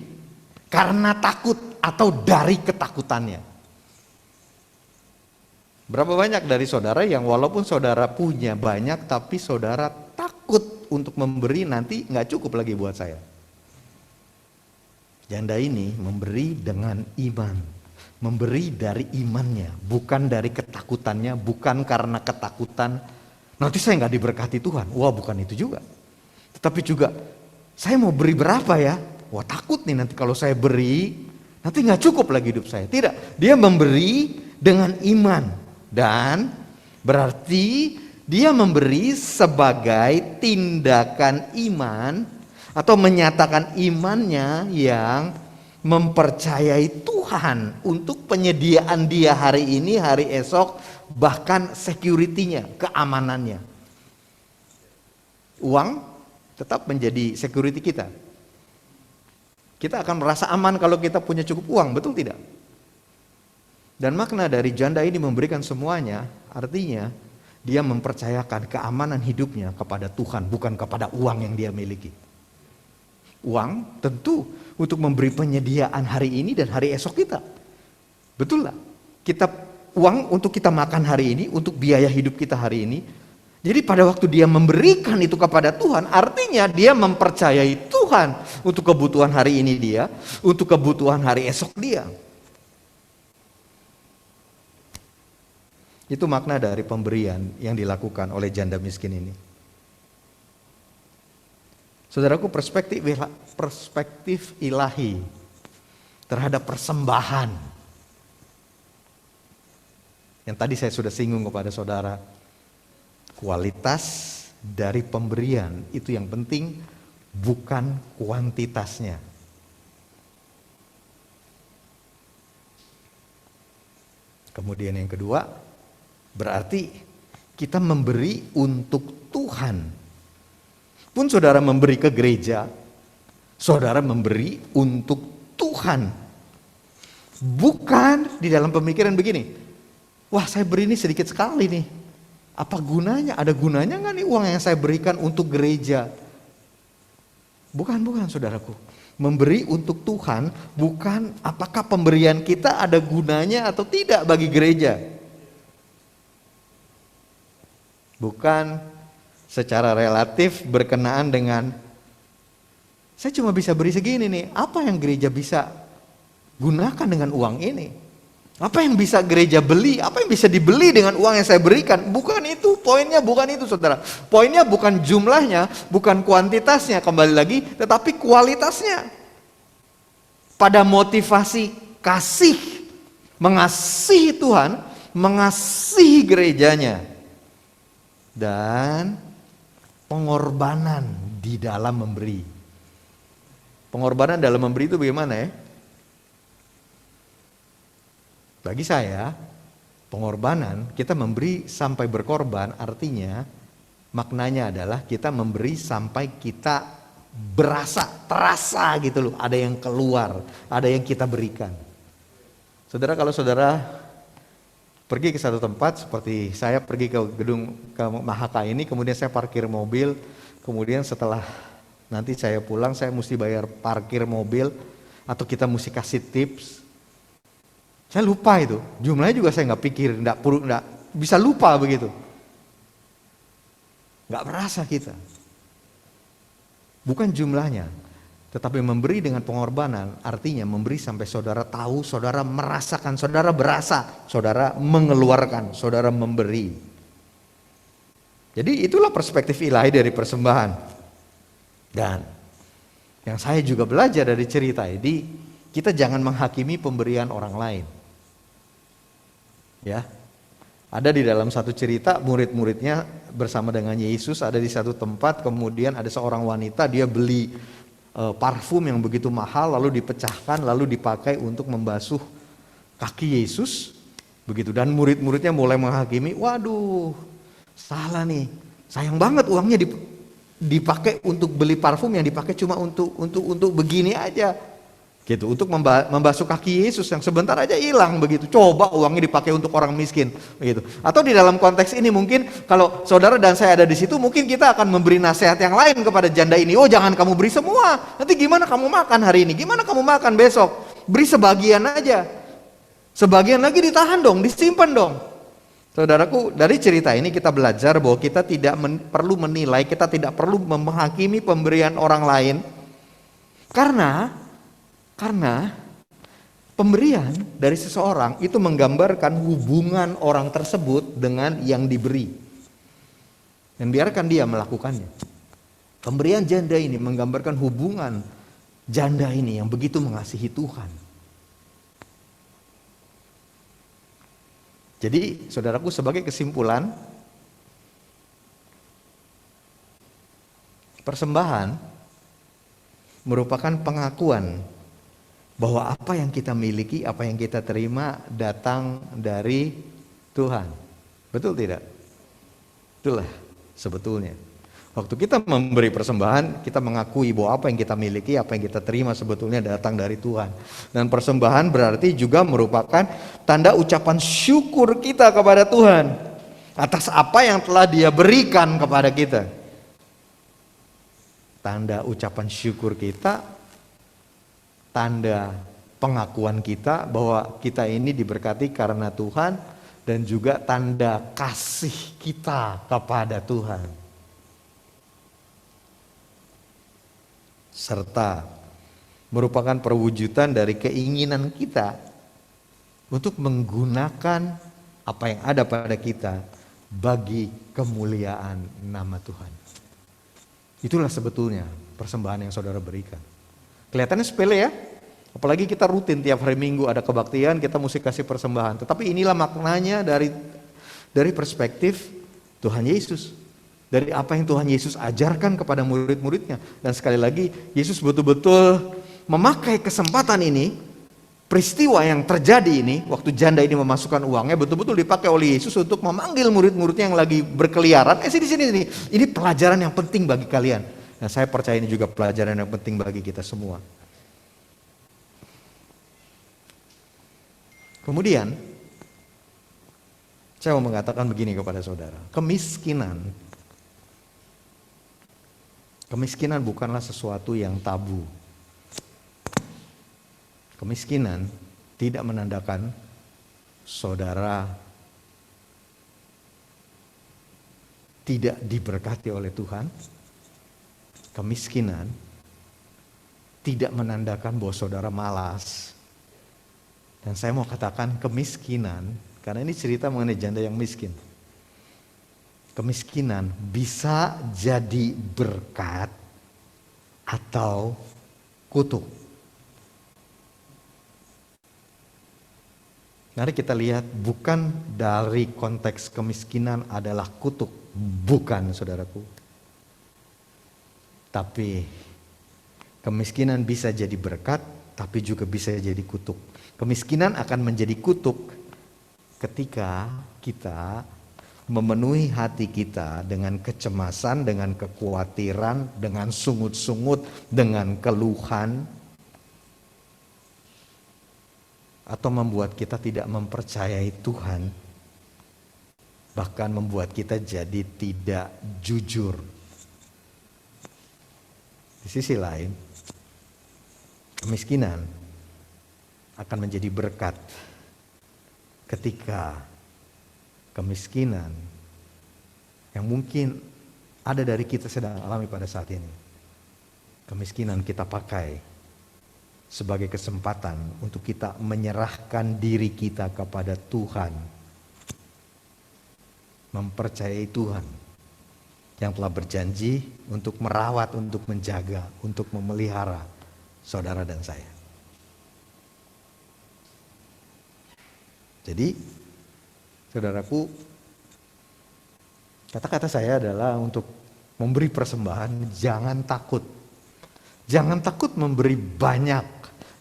karena takut atau dari ketakutannya. Berapa banyak dari saudara yang walaupun saudara punya banyak tapi saudara takut untuk memberi, nanti nggak cukup lagi buat saya. Janda ini memberi dengan iman. Memberi dari imannya, bukan dari ketakutannya, bukan karena ketakutan nanti saya nggak diberkati Tuhan. Wah, bukan itu juga. Tetapi juga saya mau beri berapa ya? Wah, takut nih nanti kalau saya beri nanti nggak cukup lagi hidup saya. Tidak, dia memberi dengan iman dan berarti dia memberi sebagai tindakan iman atau menyatakan imannya yang mempercayai Tuhan untuk penyediaan dia hari ini, hari esok, bahkan security-nya, keamanannya. Uang tetap menjadi security kita. Kita akan merasa aman kalau kita punya cukup uang, betul tidak? Dan makna dari janda ini memberikan semuanya, artinya dia mempercayakan keamanan hidupnya kepada Tuhan, bukan kepada uang yang dia miliki. Uang tentu untuk memberi penyediaan hari ini dan hari esok kita. Betul lah. Kita uang untuk kita makan hari ini, untuk biaya hidup kita hari ini. Jadi pada waktu dia memberikan itu kepada Tuhan, artinya dia mempercayai Tuhan untuk kebutuhan hari ini dia, untuk kebutuhan hari esok dia. Itu makna dari pemberian yang dilakukan oleh janda miskin ini. Saudaraku, perspektif ilahi terhadap persembahan yang tadi saya sudah singgung kepada saudara, kualitas dari pemberian itu yang penting, bukan kuantitasnya. Kemudian yang kedua, berarti kita memberi untuk Tuhan. Pun saudara memberi ke gereja, saudara memberi untuk Tuhan. Bukan di dalam pemikiran begini, wah saya beri ini sedikit sekali nih, apa gunanya? Ada gunanya nggak nih uang yang saya berikan untuk gereja? Bukan saudaraku. Memberi untuk Tuhan bukan apakah pemberian kita ada gunanya atau tidak bagi gereja. Bukan secara relatif berkenaan dengan saya cuma bisa beri segini nih, apa yang gereja bisa gunakan dengan uang ini? Apa yang bisa gereja beli? Apa yang bisa dibeli dengan uang yang saya berikan? Bukan itu, poinnya bukan itu saudara. Poinnya bukan jumlahnya, bukan kuantitasnya, kembali lagi, tetapi kualitasnya. Pada motivasi kasih, mengasihi Tuhan, mengasihi gerejanya, dan pengorbanan di dalam memberi. Pengorbanan dalam memberi itu bagaimana ya? Bagi saya, pengorbanan, kita memberi sampai berkorban, artinya maknanya adalah kita memberi sampai kita terasa gitu loh, ada yang keluar, ada yang kita berikan. Saudara, kalau saudara pergi ke satu tempat, seperti saya pergi ke gedung ke Mahaka ini, kemudian saya parkir mobil, kemudian setelah nanti saya pulang, saya mesti bayar parkir mobil, atau kita mesti kasih tips. Saya lupa itu, jumlahnya juga saya nggak pikir, nggak bisa lupa begitu. Nggak merasa kita. Bukan jumlahnya, tetapi memberi dengan pengorbanan, artinya memberi sampai saudara tahu, saudara merasakan, saudara berasa, saudara mengeluarkan, saudara memberi. Jadi itulah perspektif ilahi dari persembahan. Dan yang saya juga belajar dari cerita ini, kita jangan menghakimi pemberian orang lain. Ya, ada di dalam satu cerita murid-muridnya bersama dengan Yesus ada di satu tempat, kemudian ada seorang wanita, dia beli parfum yang begitu mahal lalu dipecahkan lalu dipakai untuk membasuh kaki Yesus begitu, dan murid-muridnya mulai menghakimi, waduh salah nih, sayang banget uangnya dipakai untuk beli parfum yang dipakai cuma untuk begini aja gitu, untuk membasuh kaki Yesus yang sebentar aja hilang begitu, coba uangnya dipakai untuk orang miskin begitu. Atau di dalam konteks ini mungkin kalau saudara dan saya ada di situ, mungkin kita akan memberi nasihat yang lain kepada janda ini, oh jangan kamu beri semua, nanti gimana kamu makan hari ini, gimana kamu makan besok, beri sebagian aja, sebagian lagi ditahan dong, disimpan dong. Saudaraku, dari cerita ini kita belajar bahwa kita tidak perlu menilai, kita tidak perlu menghakimi pemberian orang lain, karena pemberian dari seseorang itu menggambarkan hubungan orang tersebut dengan yang diberi. Dan biarkan dia melakukannya. Pemberian janda ini menggambarkan hubungan janda ini yang begitu mengasihi Tuhan. Jadi saudaraku, sebagai kesimpulan, persembahan merupakan pengakuan bahwa apa yang kita miliki, apa yang kita terima datang dari Tuhan. Betul tidak? Itulah sebetulnya. Waktu kita memberi persembahan, kita mengakui bahwa apa yang kita miliki, apa yang kita terima sebetulnya datang dari Tuhan. Dan persembahan berarti juga merupakan tanda ucapan syukur kita kepada Tuhan atas apa yang telah Dia berikan kepada kita. Tanda ucapan syukur kita, tanda pengakuan kita bahwa kita ini diberkati karena Tuhan, dan juga tanda kasih kita kepada Tuhan. Serta merupakan perwujudan dari keinginan kita untuk menggunakan apa yang ada pada kita bagi kemuliaan nama Tuhan. Itulah sebetulnya persembahan yang saudara berikan. Kelihatannya sepele ya, apalagi kita rutin tiap hari Minggu ada kebaktian, kita mesti kasih persembahan. Tetapi inilah maknanya dari perspektif Tuhan Yesus, dari apa yang Tuhan Yesus ajarkan kepada murid-muridnya. Dan sekali lagi, Yesus betul-betul memakai kesempatan ini, peristiwa yang terjadi ini, waktu janda ini memasukkan uangnya, betul-betul dipakai oleh Yesus untuk memanggil murid-muridnya yang lagi berkeliaran. Sini. Ini pelajaran yang penting bagi kalian. Nah, saya percaya ini juga pelajaran yang penting bagi kita semua. Kemudian, saya mau mengatakan begini kepada saudara. Kemiskinan bukanlah sesuatu yang tabu. Kemiskinan tidak menandakan saudara tidak diberkati oleh Tuhan. Kemiskinan tidak menandakan bahwa saudara malas. Dan saya mau katakan kemiskinan, karena ini cerita mengenai janda yang miskin. Kemiskinan bisa jadi berkat atau kutuk. Mari kita lihat, bukan dari konteks kemiskinan adalah kutuk. Bukan, saudaraku. Tapi kemiskinan bisa jadi berkat, tapi juga bisa jadi kutuk. Kemiskinan akan menjadi kutuk ketika kita memenuhi hati kita dengan kecemasan, dengan kekhawatiran, dengan sungut-sungut, dengan keluhan, atau membuat kita tidak mempercayai Tuhan, bahkan membuat kita jadi tidak jujur. Di sisi lain, kemiskinan akan menjadi berkat ketika kemiskinan yang mungkin ada dari kita sedang alami pada saat ini, kemiskinan kita pakai sebagai kesempatan untuk kita menyerahkan diri kita kepada Tuhan, mempercayai Tuhan yang telah berjanji untuk merawat, untuk menjaga, untuk memelihara saudara dan saya. Jadi, saudaraku, kata-kata saya adalah untuk memberi persembahan, jangan takut. Jangan takut memberi banyak,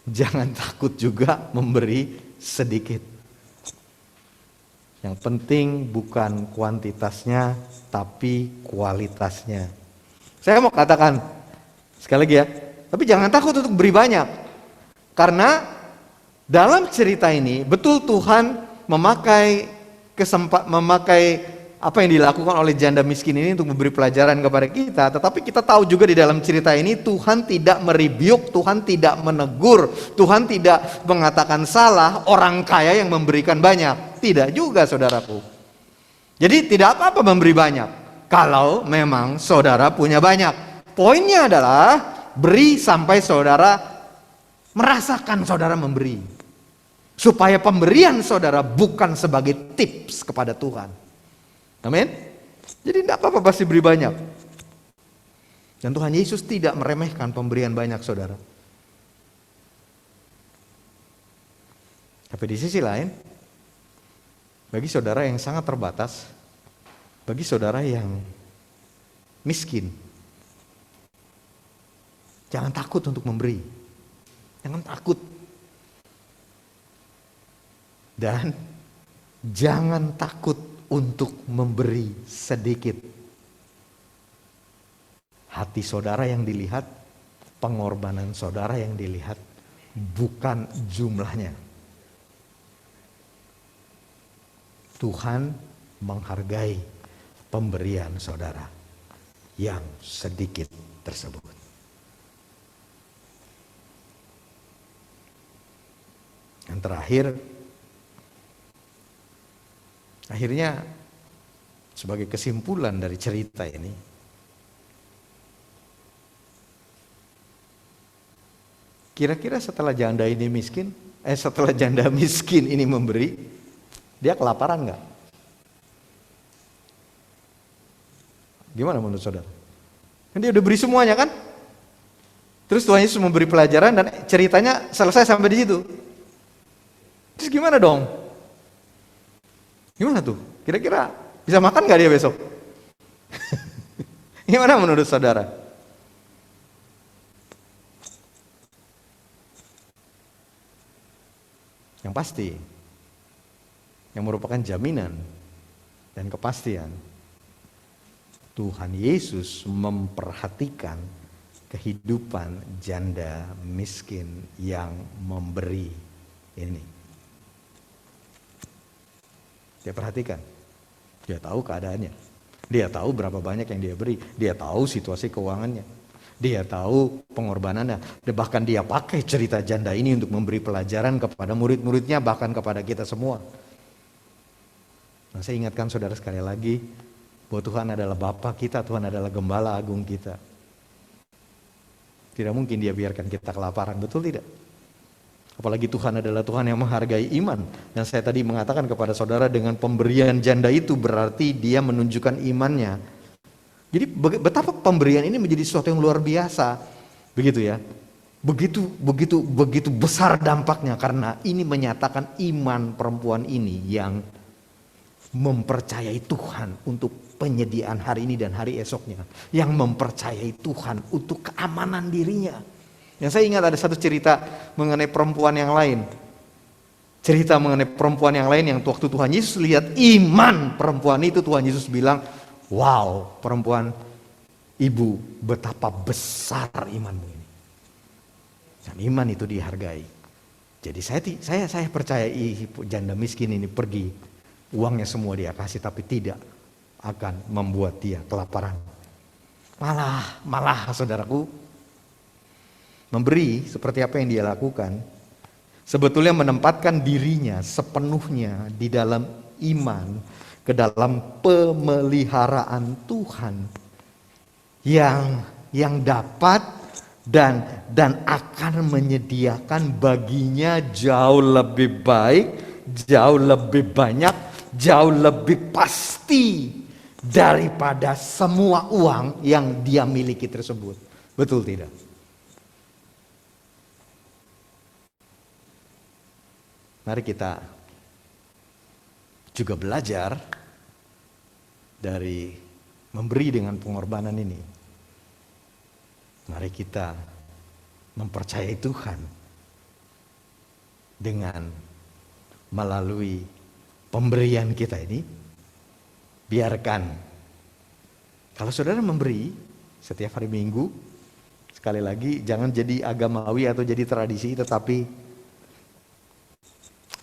jangan takut juga memberi sedikit. Yang penting bukan kuantitasnya, tapi kualitasnya. Saya mau katakan sekali lagi ya, tapi jangan takut untuk beri banyak. Karena dalam cerita ini betul Tuhan memakai apa yang dilakukan oleh janda miskin ini untuk memberi pelajaran kepada kita. Tetapi kita tahu juga di dalam cerita ini Tuhan tidak merebuke, Tuhan tidak menegur, Tuhan tidak mengatakan salah orang kaya yang memberikan banyak. Tidak juga, saudaraku. Jadi tidak apa-apa memberi banyak kalau memang saudara punya banyak. Poinnya adalah beri sampai saudara merasakan saudara memberi. Supaya pemberian saudara bukan sebagai tips kepada Tuhan. Amin. Jadi tidak apa-apa pasti beri banyak. Dan Tuhan Yesus tidak meremehkan pemberian banyak saudara. Tapi di sisi lain, bagi saudara yang sangat terbatas, bagi saudara yang miskin, jangan takut untuk memberi. Jangan takut. Dan jangan takut untuk memberi sedikit. Hati saudara yang dilihat, pengorbanan saudara yang dilihat, bukan jumlahnya. Tuhan menghargai pemberian saudara yang sedikit tersebut. Yang terakhir, akhirnya sebagai kesimpulan dari cerita ini, kira-kira setelah janda miskin ini memberi, dia kelaparan nggak? Gimana menurut saudara? Kan dia udah beri semuanya kan? Terus Tuhan Yesus memberi pelajaran dan ceritanya selesai sampai di situ. Terus gimana dong? Gimana tuh? Kira-kira bisa makan gak dia besok? Gimana menurut saudara? Yang pasti, yang merupakan jaminan dan kepastian, Tuhan Yesus memperhatikan kehidupan janda miskin yang memberi ini. Dia perhatikan, dia tahu keadaannya, dia tahu berapa banyak yang dia beri, dia tahu situasi keuangannya, dia tahu pengorbanannya, dan bahkan dia pakai cerita janda ini untuk memberi pelajaran kepada murid-muridnya, bahkan kepada kita semua. Nah, saya ingatkan saudara sekali lagi, bahwa Tuhan adalah Bapa kita, Tuhan adalah Gembala Agung kita. Tidak mungkin dia biarkan kita kelaparan, betul tidak? Apalagi Tuhan adalah Tuhan yang menghargai iman. Dan saya tadi mengatakan kepada saudara, dengan pemberian janda itu berarti dia menunjukkan imannya. Jadi betapa pemberian ini menjadi sesuatu yang luar biasa. Begitu ya. Begitu besar dampaknya, karena ini menyatakan iman perempuan ini yang mempercayai Tuhan untuk penyediaan hari ini dan hari esoknya. Yang mempercayai Tuhan untuk keamanan dirinya. Yang saya ingat ada satu cerita mengenai perempuan yang lain. Cerita mengenai perempuan yang lain yang waktu Tuhan Yesus lihat iman perempuan itu, Tuhan Yesus bilang, wow, perempuan, ibu, betapa besar imanmu ini. Dan iman itu dihargai. Jadi saya percaya janda miskin ini pergi, uangnya semua dia kasih, tapi tidak akan membuat dia kelaparan. Malah saudaraku, memberi seperti apa yang dia lakukan, sebetulnya menempatkan dirinya sepenuhnya di dalam iman, ke dalam pemeliharaan Tuhan yang dapat dan akan menyediakan baginya jauh lebih baik, jauh lebih banyak, jauh lebih pasti daripada semua uang yang dia miliki tersebut. Betul tidak? Mari kita juga belajar dari memberi dengan pengorbanan ini. Mari kita mempercayai Tuhan dengan melalui pemberian kita ini. Biarkan kalau saudara memberi setiap hari Minggu, sekali lagi jangan jadi agamawi atau jadi tradisi, tetapi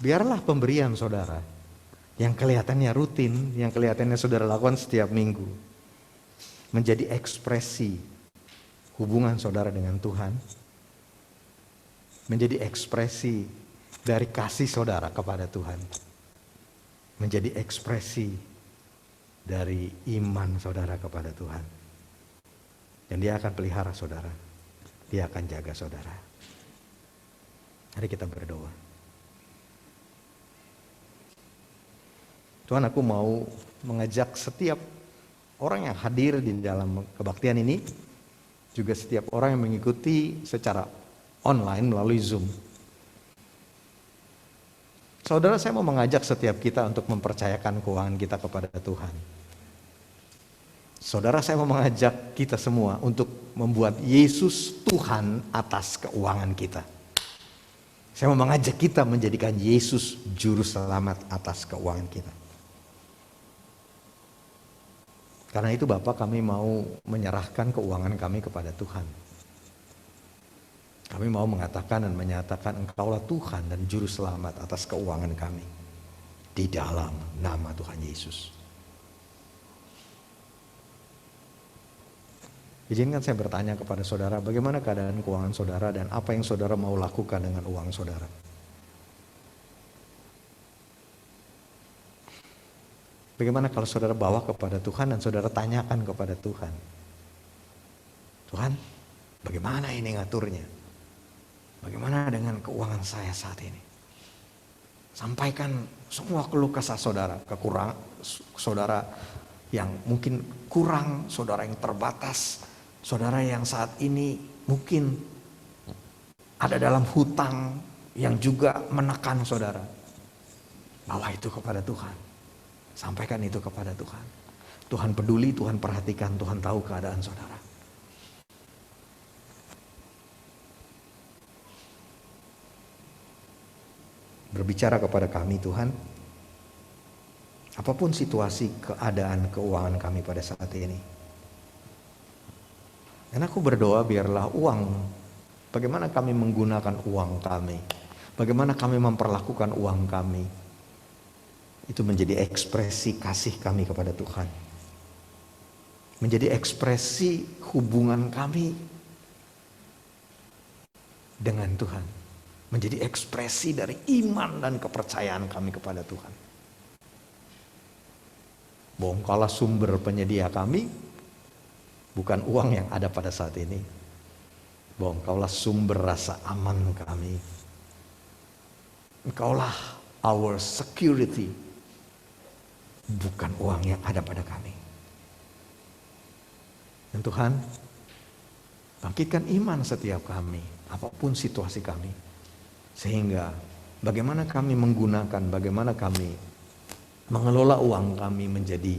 biarlah pemberian saudara yang kelihatannya rutin, yang kelihatannya saudara lakukan setiap minggu, menjadi ekspresi hubungan saudara dengan Tuhan, menjadi ekspresi dari kasih saudara kepada Tuhan, menjadi ekspresi dari iman saudara kepada Tuhan. Dan dia akan pelihara saudara, dia akan jaga saudara. Mari kita berdoa. Tuhan, aku mau mengajak setiap orang yang hadir di dalam kebaktian ini, juga setiap orang yang mengikuti secara online melalui Zoom. Saudara, saya mau mengajak setiap kita untuk mempercayakan keuangan kita kepada Tuhan. Saudara, saya mau mengajak kita semua untuk membuat Yesus Tuhan atas keuangan kita. Saya mau mengajak kita menjadikan Yesus juru selamat atas keuangan kita. Karena itu Bapak, kami mau menyerahkan keuangan kami kepada Tuhan. Kami mau mengatakan dan menyatakan Engkaulah Tuhan dan Juru Selamat atas keuangan kami. Di dalam nama Tuhan Yesus. Izinkan saya bertanya kepada saudara, bagaimana keadaan keuangan saudara dan apa yang saudara mau lakukan dengan uang saudara? Bagaimana kalau saudara bawa kepada Tuhan dan saudara tanyakan kepada Tuhan, Tuhan, bagaimana ini ngaturnya? Bagaimana dengan keuangan saya saat ini? Sampaikan semua keluh kesah saudara, kekurangan saudara yang mungkin kurang, saudara yang terbatas, saudara yang saat ini mungkin ada dalam hutang yang juga menekan saudara. Bawa itu kepada Tuhan. Sampaikan itu kepada Tuhan. Tuhan peduli, Tuhan perhatikan, Tuhan tahu keadaan saudara. Berbicara kepada kami Tuhan, apapun situasi keadaan keuangan kami pada saat ini. Dan aku berdoa biarlah uang, bagaimana kami menggunakan uang kami, bagaimana kami memperlakukan uang kami, itu menjadi ekspresi kasih kami kepada Tuhan. Menjadi ekspresi hubungan kami dengan Tuhan. Menjadi ekspresi dari iman dan kepercayaan kami kepada Tuhan. Bahwa Engkaulah sumber penyedia kami, bukan uang yang ada pada saat ini. Bahwa Engkaulah sumber rasa aman kami. Engkaulah our security, bukan uang yang ada pada kami. Dan Tuhan, bangkitkan iman setiap kami, apapun situasi kami. Sehingga bagaimana kami menggunakan, bagaimana kami mengelola uang kami menjadi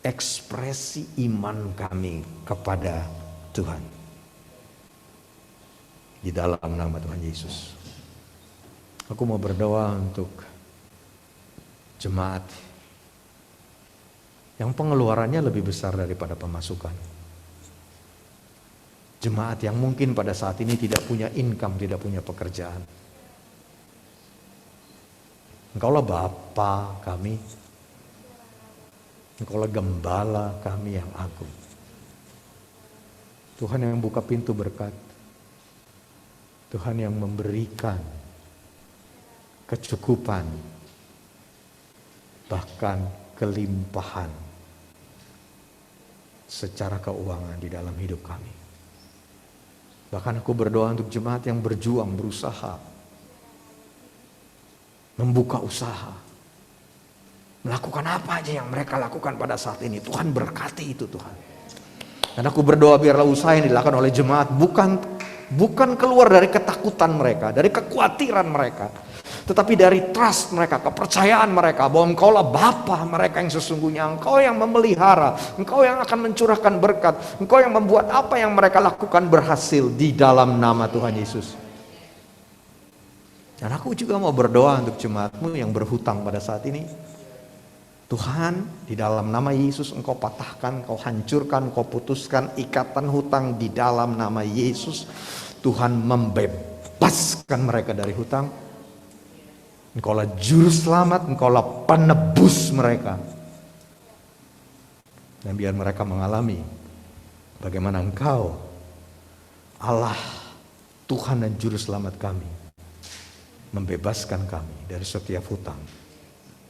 ekspresi iman kami kepada Tuhan. Di dalam nama Tuhan Yesus. Aku mau berdoa untuk jemaat yang pengeluarannya lebih besar daripada pemasukan. Jemaat yang mungkin pada saat ini tidak punya income, tidak punya pekerjaan. Engkaulah Bapa kami, Engkaulah Gembala kami yang agung. Tuhan yang buka pintu berkat, Tuhan yang memberikan kecukupan, bahkan kelimpahan secara keuangan di dalam hidup kami. Bahkan aku berdoa untuk jemaat yang berjuang, berusaha, membuka usaha, melakukan apa aja yang mereka lakukan pada saat ini. Tuhan berkati itu Tuhan. Dan aku berdoa biarlah usaha yang dilakukan oleh jemaat bukan keluar dari ketakutan mereka, dari kekhawatiran mereka, tetapi dari trust mereka, kepercayaan mereka bahwa Engkaulah Bapa mereka yang sesungguhnya. Engkau yang memelihara, Engkau yang akan mencurahkan berkat, Engkau yang membuat apa yang mereka lakukan berhasil di dalam nama Tuhan Yesus. Dan aku juga mau berdoa untuk jemaatmu yang berhutang pada saat ini. Tuhan, di dalam nama Yesus Engkau patahkan, Engkau hancurkan, Engkau putuskan ikatan hutang di dalam nama Yesus. Tuhan membebaskan mereka dari hutang. Engkaulah juru selamat, Engkaulah penebus mereka. Dan biar mereka mengalami bagaimana Engkau, Allah, Tuhan dan juru selamat kami, membebaskan kami dari setiap hutang.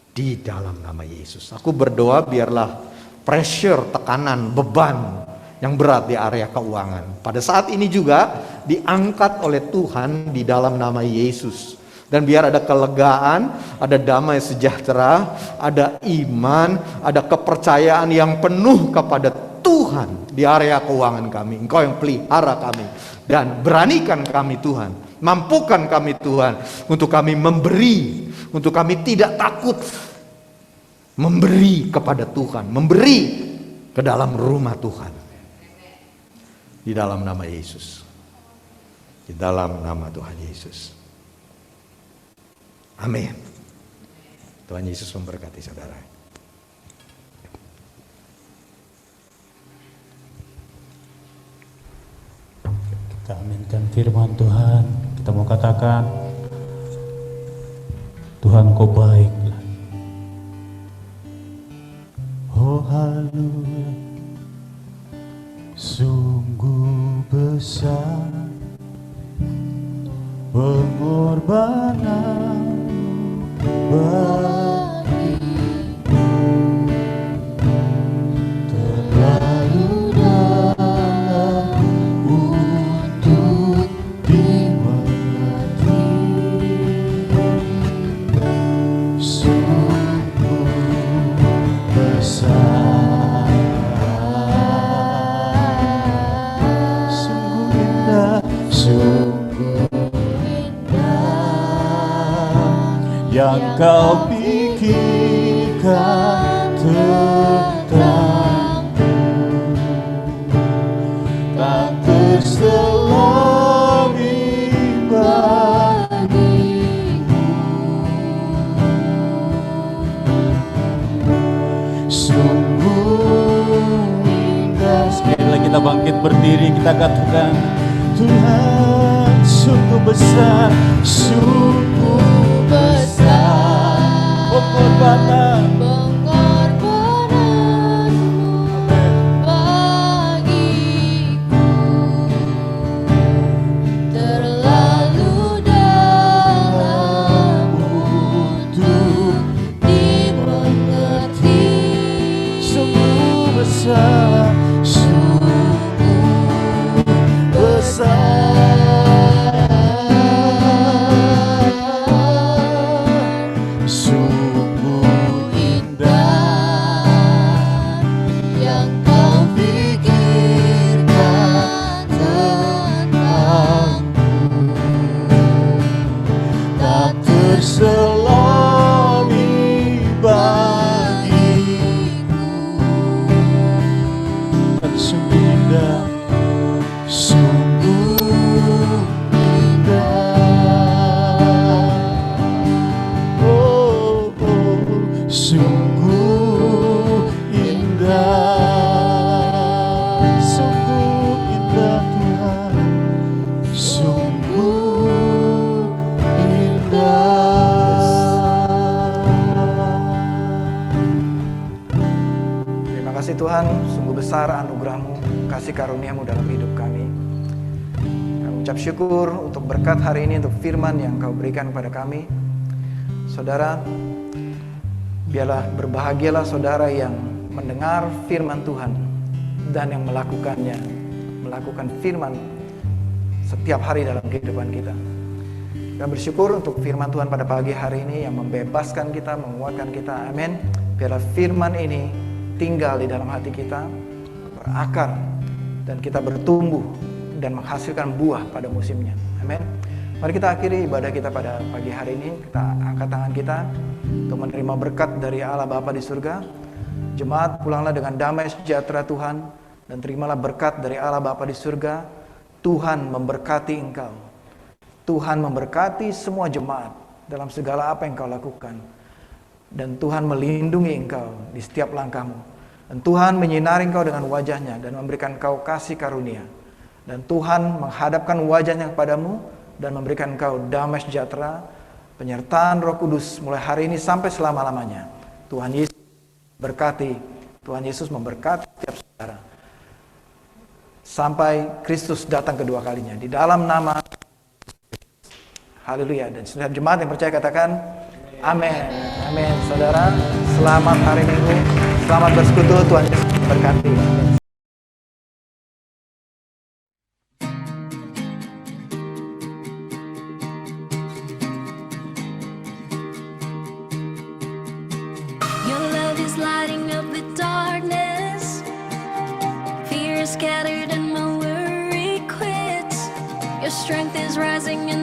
Di dalam nama Yesus. Aku berdoa biarlah pressure, tekanan, beban yang berat di area keuangan pada saat ini juga diangkat oleh Tuhan di dalam nama Yesus. Dan biar ada kelegaan, ada damai sejahtera, ada iman, ada kepercayaan yang penuh kepada Tuhan di area keuangan kami. Engkau yang pelihara kami dan beranikan kami Tuhan. Mampukan kami Tuhan untuk kami memberi, untuk kami tidak takut memberi kepada Tuhan, memberi ke dalam rumah Tuhan. Di dalam nama Yesus. Di dalam nama Tuhan Yesus. Amin. Tuhan Yesus memberkati saudara. Kita aminkan firman Tuhan. Kita mau katakan, Tuhan Kau baik. Oh haleluya, sungguh besar pengorbanan bagiku, terlalu dalam untuk dimengerti. Sungguh besar, sungguh indah, sungguh yang Kau pikirkan tentangku, tak terselami bagiku. Sungguh indah. Sekali lagi kita bangkit berdiri, kita katakan, Tuhan sungguh besar, sungguh besar pengorbanan, bagiku, terlalu dalam untuk dimengerti. sungguh besar, sungguh besar. Sungguh indah Yang Kau pikirkan tentangku, tak terselami bagiku. Dan sungguh indah, sungguh indah. Oh, oh, sungguh indah, sungguh indah Tuhan, sungguh indah. Terima kasih Tuhan, sungguh besar anugerah-Mu, kasih karunia-Mu dalam hidup kami. Kami ucap syukur untuk berkat hari ini, untuk firman yang Kau berikan kepada kami. Saudara, biarlah berbahagialah saudara yang mendengar firman Tuhan dan yang melakukannya, melakukan firman setiap hari dalam kehidupan kita. Kita bersyukur untuk firman Tuhan pada pagi hari ini yang membebaskan kita, menguatkan kita. Amin. Biarlah firman ini tinggal di dalam hati kita, berakar, dan kita bertumbuh dan menghasilkan buah pada musimnya. Amin. Mari kita akhiri ibadah kita pada pagi hari ini. Kita angkat tangan kita untuk menerima berkat dari Allah Bapa di surga. Jemaat, pulanglah dengan damai sejahtera Tuhan dan terimalah berkat dari Allah Bapa di surga. Tuhan memberkati engkau. Tuhan memberkati semua jemaat dalam segala apa yang kau lakukan. Dan Tuhan melindungi engkau di setiap langkahmu. Dan Tuhan menyinari engkau dengan wajahnya dan memberikan engkau kasih karunia. Dan Tuhan menghadapkan wajahnya kepadamu dan memberikan engkau damai sejahtera, penyertaan Roh Kudus mulai hari ini sampai selama-lamanya. Tuhan Yesus berkati, Tuhan Yesus memberkati setiap saudara. Sampai Kristus datang kedua kalinya. Di dalam nama Haleluya. Dan setiap jemaat yang percaya katakan amin. Amin. Saudara, selamat hari Minggu. Selamat bersekutu. Tuhan Yesus memberkati. Your love is lighting up the darkness. Fear is scattered and my worry quits. Your strength is rising in